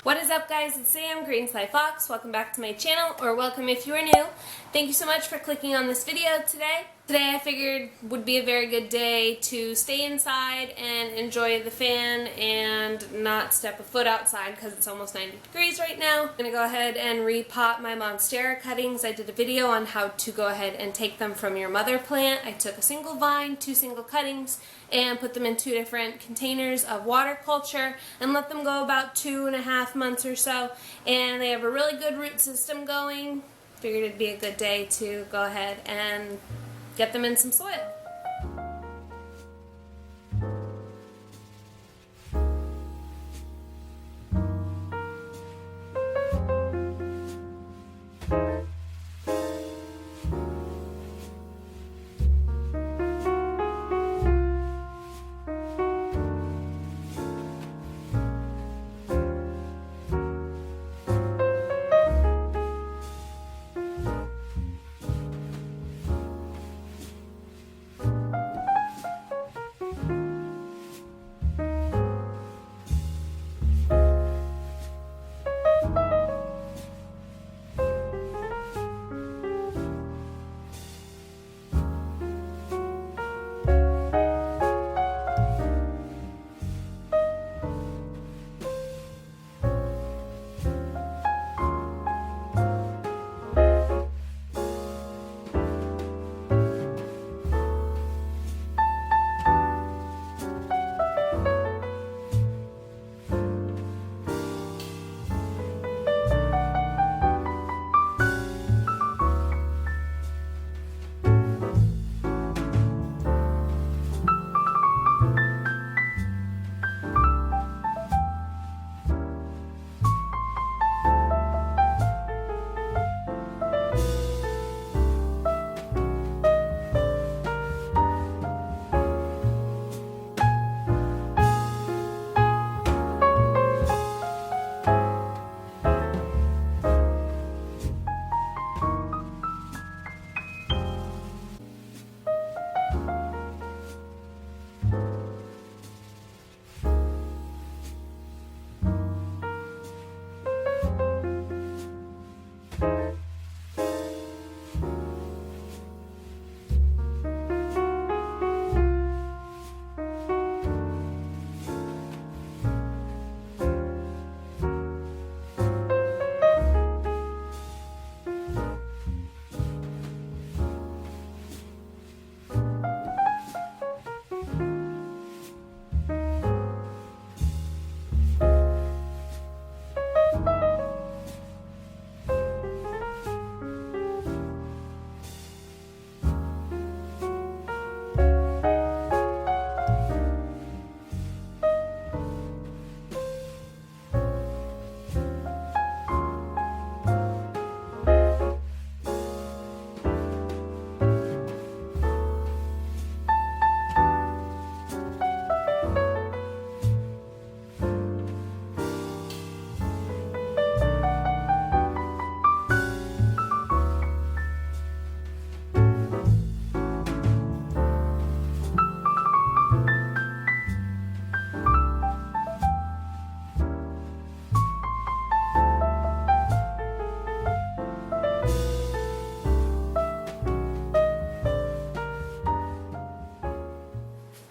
What is up, guys? It's Sam.Greenslyfox. Welcome back to my channel, or welcome if you are new. Thank you so much for clicking on this video today. Today I figured would be a very good day to stay inside and enjoy the fan and not step a foot outside because it's almost 90 degrees right now. I'm going to go ahead and repot my Monstera cuttings. I did a video on how to go ahead and take them from your mother plant. I took a single vine, 2 single cuttings, and put them in 2 different containers of water culture and let them go about 2.5 months or so, and they have a really good root system going. Figured it'd be a good day to go ahead and get them in some soil.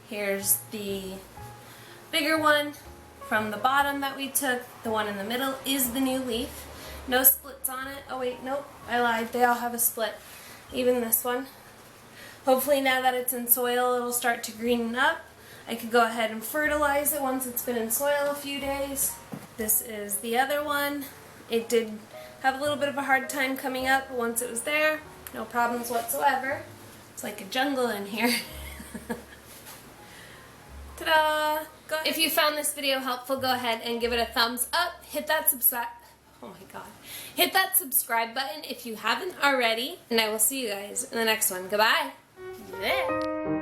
Here's the bigger one from the bottom that we took. The one in the middle is the new leaf. No splits on it. Oh wait, nope, I lied. They all have a split. Even this one. Hopefully now that it's in soil it'll start to green up. I could go ahead and fertilize it once it's been in soil a few days. This is the other one. It did have a little bit of a hard time coming up, but once it was there, no problems whatsoever. It's like a jungle in here. Ta-da! If you found this video helpful, go ahead and give it a thumbs up. Hit that subscribe. Oh my god. Hit that subscribe button if you haven't already. And I will see you guys in the next one. Goodbye. Yeah.